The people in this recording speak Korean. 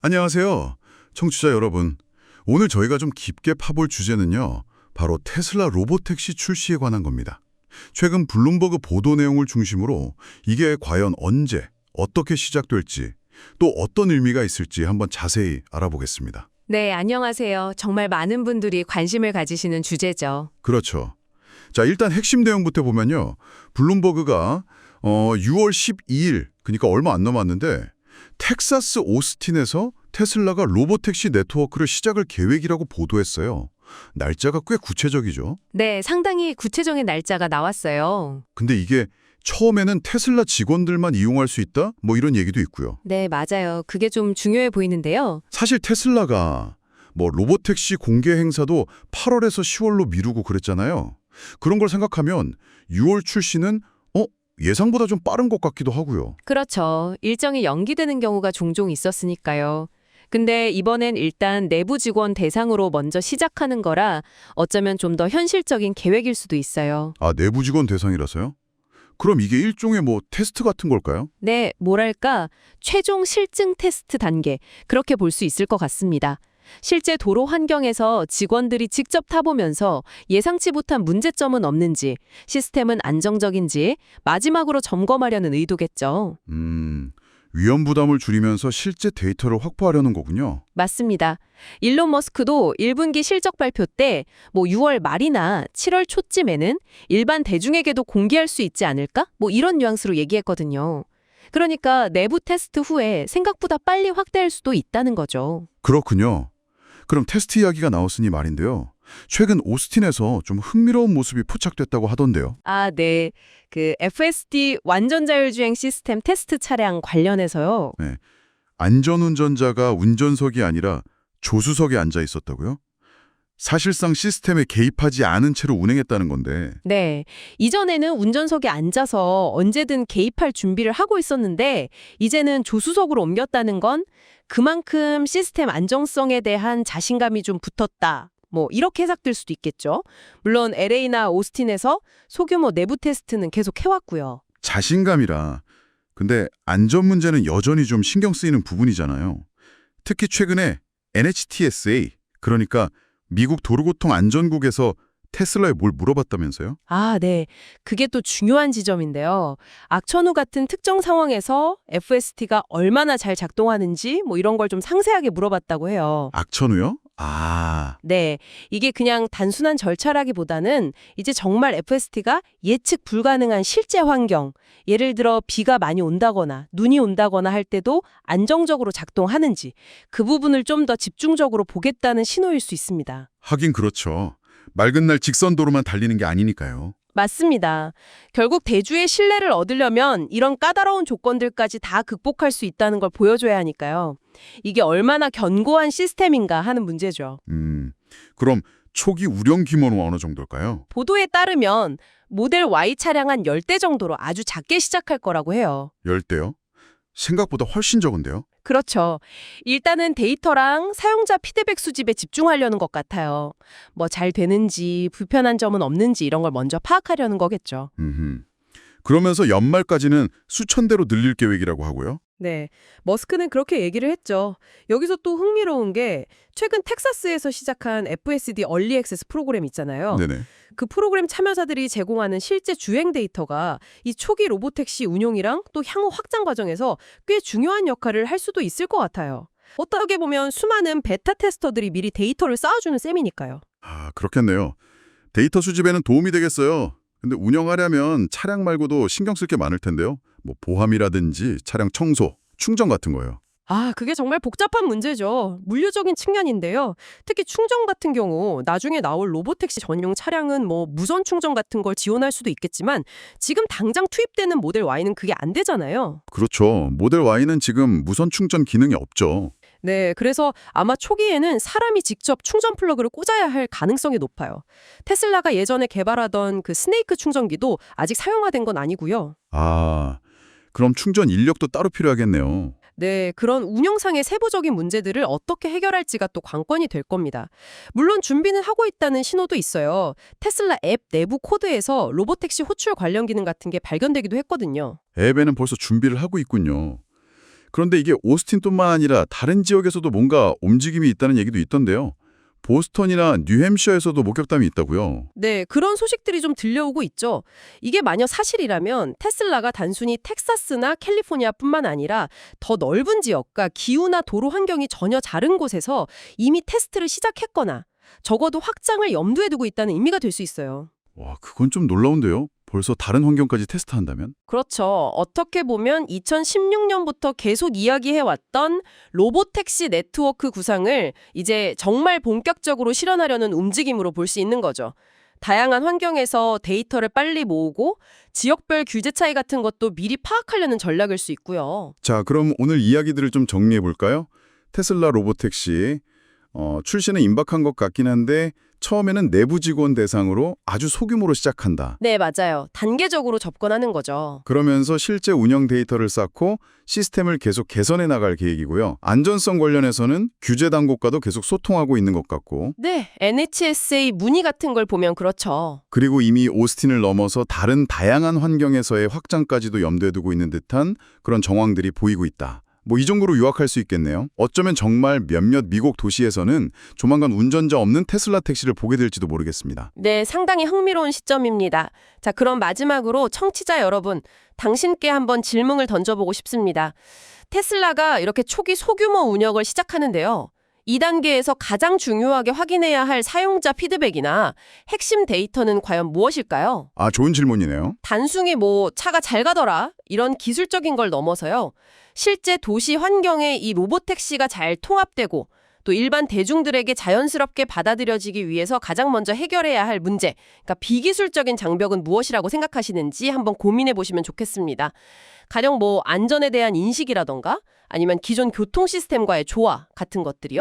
안녕하세요. 청취자 여러분. 오늘 저희가 좀 깊게 파볼 주제는요. 바로 테슬라 로보택시 출시에 관한 겁니다. 최근 블룸버그 보도 내용을 중심으로 이게 과연 언제, 어떻게 시작될지, 또 어떤 의미가 있을지 한번 자세히 알아보겠습니다. 네, 안녕하세요. 정말 많은 분들이 관심을 가지시는 주제죠. 그렇죠. 자, 일단 핵심 내용부터 보면요. 블룸버그가 6월 12일, 그러니까 얼마 안 남았는데 텍사스 오스틴에서 테슬라가 로보택시 네트워크를 시작할 계획이라고 보도했어요. 날짜가 꽤 구체적이죠. 네, 상당히 구체적인 날짜가 나왔어요. 근데 이게 처음에는 테슬라 직원들만 이용할 수 있다? 뭐 이런 얘기도 있고요. 네, 맞아요. 그게 좀 중요해 보이는데요. 사실 테슬라가 뭐 로보택시 공개 행사도 8월에서 10월로 미루고 그랬잖아요. 그런 걸 생각하면 6월 출시는 예상보다 좀 빠른 것 같기도 하고요. 그렇죠. 일정이 연기되는 경우가 종종 있었으니까요. 근데 이번엔 일단 내부 직원 대상으로 먼저 시작하는 거라 어쩌면 좀 더 현실적인 계획일 수도 있어요. 아, 내부 직원 대상이라서요? 그럼 이게 일종의 뭐 테스트 같은 걸까요? 네, 뭐랄까, 최종 실증 테스트 단계, 그렇게 볼 수 있을 것 같습니다. 실제 도로 환경에서 직원들이 직접 타보면서 예상치 못한 문제점은 없는지, 시스템은 안정적인지 마지막으로 점검하려는 의도겠죠. 위험 부담을 줄이면서 실제 데이터를 확보하려는 거군요. 맞습니다. 일론 머스크도 1분기 실적 발표 때 6월 말이나 7월 초쯤에는 일반 대중에게도 공개할 수 있지 않을까? 이런 뉘앙스로 얘기했거든요. 그러니까 내부 테스트 후에 생각보다 빨리 확대할 수도 있다는 거죠. 그렇군요. 그럼 테스트 이야기가 나왔으니 말인데요. 최근 오스틴에서 좀 흥미로운 모습이 포착됐다고 하던데요. 아, 네. 그 FSD 완전 자율주행 시스템 테스트 차량 관련해서요. 네. 안전운전자가 운전석이 아니라 조수석에 앉아 있었다고요? 사실상 시스템에 개입하지 않은 채로 운행했다는 건데. 네. 이전에는 운전석에 앉아서 언제든 개입할 준비를 하고 있었는데 이제는 조수석으로 옮겼다는 건 그만큼 시스템 안정성에 대한 자신감이 좀 붙었다. 이렇게 해석될 수도 있겠죠. 물론 LA나 오스틴에서 소규모 내부 테스트는 계속 해왔고요. 자신감이라. 근데 안전 문제는 여전히 좀 신경 쓰이는 부분이잖아요. 특히 최근에 NHTSA, 그러니까 미국 도로교통 안전국에서 테슬라에 뭘 물어봤다면서요? 아, 네. 그게 또 중요한 지점인데요. 악천후 같은 특정 상황에서 FST가 얼마나 잘 작동하는지 이런 걸 좀 상세하게 물어봤다고 해요. 악천후요? 아, 네. 이게 그냥 단순한 절차라기보다는 이제 정말 FST가 예측 불가능한 실제 환경, 예를 들어 비가 많이 온다거나 눈이 온다거나 할 때도 안정적으로 작동하는지 그 부분을 좀 더 집중적으로 보겠다는 신호일 수 있습니다. 하긴 그렇죠. 맑은 날 직선 도로만 달리는 게 아니니까요. 맞습니다. 결국 대주의 신뢰를 얻으려면 이런 까다로운 조건들까지 다 극복할 수 있다는 걸 보여줘야 하니까요. 이게 얼마나 견고한 시스템인가 하는 문제죠. 그럼 초기 운영 규모는 어느 정도일까요? 보도에 따르면 모델 Y 차량 한 10대 정도로 아주 작게 시작할 거라고 해요. 10대요? 생각보다 훨씬 적은데요? 그렇죠. 일단은 데이터랑 사용자 피드백 수집에 집중하려는 것 같아요. 잘 되는지, 불편한 점은 없는지 이런 걸 먼저 파악하려는 거겠죠. 그러면서 연말까지는 수천 대로 늘릴 계획이라고 하고요. 네, 머스크는 그렇게 얘기를 했죠. 여기서 또 흥미로운 게 최근 텍사스에서 시작한 FSD 얼리 액세스 프로그램 있잖아요. 네네. 그 프로그램 참여자들이 제공하는 실제 주행 데이터가 이 초기 로보택시 운용이랑 또 향후 확장 과정에서 꽤 중요한 역할을 할 수도 있을 것 같아요. 어떻게 보면 수많은 베타 테스터들이 미리 데이터를 쌓아주는 셈이니까요. 아, 그렇겠네요. 데이터 수집에는 도움이 되겠어요. 근데 운영하려면 차량 말고도 신경 쓸 게 많을 텐데요. 뭐 보함이라든지 차량 청소, 충전 같은 거요. 아, 그게 정말 복잡한 문제죠. 물리적인 측면인데요. 특히 충전 같은 경우 나중에 나올 로보택시 전용 차량은 무선 충전 같은 걸 지원할 수도 있겠지만 지금 당장 투입되는 모델 Y는 그게 안 되잖아요. 그렇죠. 모델 Y는 지금 무선 충전 기능이 없죠. 네, 그래서 아마 초기에는 사람이 직접 충전 플러그를 꽂아야 할 가능성이 높아요. 테슬라가 예전에 개발하던 그 스네이크 충전기도 아직 사용화된 건 아니고요. 아, 그럼 충전 인력도 따로 필요하겠네요. 네, 그런 운영상의 세부적인 문제들을 어떻게 해결할지가 또 관건이 될 겁니다. 물론 준비는 하고 있다는 신호도 있어요. 테슬라 앱 내부 코드에서 로보택시 호출 관련 기능 같은 게 발견되기도 했거든요. 앱에는 벌써 준비를 하고 있군요. 그런데 이게 오스틴뿐만 아니라 다른 지역에서도 뭔가 움직임이 있다는 얘기도 있던데요. 보스턴이나 뉴햄셔에서도 목격담이 있다고요. 네, 그런 소식들이 좀 들려오고 있죠. 이게 만약 사실이라면 테슬라가 단순히 텍사스나 캘리포니아뿐만 아니라 더 넓은 지역과 기후나 도로 환경이 전혀 다른 곳에서 이미 테스트를 시작했거나 적어도 확장을 염두에 두고 있다는 의미가 될 수 있어요. 와, 그건 좀 놀라운데요. 벌써 다른 환경까지 테스트한다면? 그렇죠. 어떻게 보면 2016년부터 계속 이야기해왔던 로보택시 네트워크 구상을 이제 정말 본격적으로 실현하려는 움직임으로 볼 수 있는 거죠. 다양한 환경에서 데이터를 빨리 모으고 지역별 규제 차이 같은 것도 미리 파악하려는 전략일 수 있고요. 자, 그럼 오늘 이야기들을 좀 정리해 볼까요? 테슬라 로보택시 출시는 임박한 것 같긴 한데 처음에는 내부 직원 대상으로 아주 소규모로 시작한다. 네, 맞아요. 단계적으로 접근하는 거죠. 그러면서 실제 운영 데이터를 쌓고 시스템을 계속 개선해 나갈 계획이고요. 안전성 관련해서는 규제 당국과도 계속 소통하고 있는 것 같고, 네, NHSA 문의 같은 걸 보면 그렇죠. 그리고 이미 오스틴을 넘어서 다른 다양한 환경에서의 확장까지도 염두에 두고 있는 듯한 그런 정황들이 보이고 있다. 뭐 이 정도로 요약할 수 있겠네요. 어쩌면 정말 몇몇 미국 도시에서는 조만간 운전자 없는 테슬라 택시를 보게 될지도 모르겠습니다. 네, 상당히 흥미로운 시점입니다. 자, 그럼 마지막으로 청취자 여러분, 당신께 한번 질문을 던져보고 싶습니다. 테슬라가 이렇게 초기 소규모 운영을 시작하는데요. 2단계에서 가장 중요하게 확인해야 할 사용자 피드백이나 핵심 데이터는 과연 무엇일까요? 아, 좋은 질문이네요. 단순히 뭐 차가 잘 가더라 이런 기술적인 걸 넘어서요. 실제 도시 환경에 이 로보택시가 잘 통합되고 또 일반 대중들에게 자연스럽게 받아들여지기 위해서 가장 먼저 해결해야 할 문제, 그러니까 비기술적인 장벽은 무엇이라고 생각하시는지 한번 고민해 보시면 좋겠습니다. 가령 뭐 안전에 대한 인식이라던가 아니면 기존 교통 시스템과의 조화 같은 것들이요.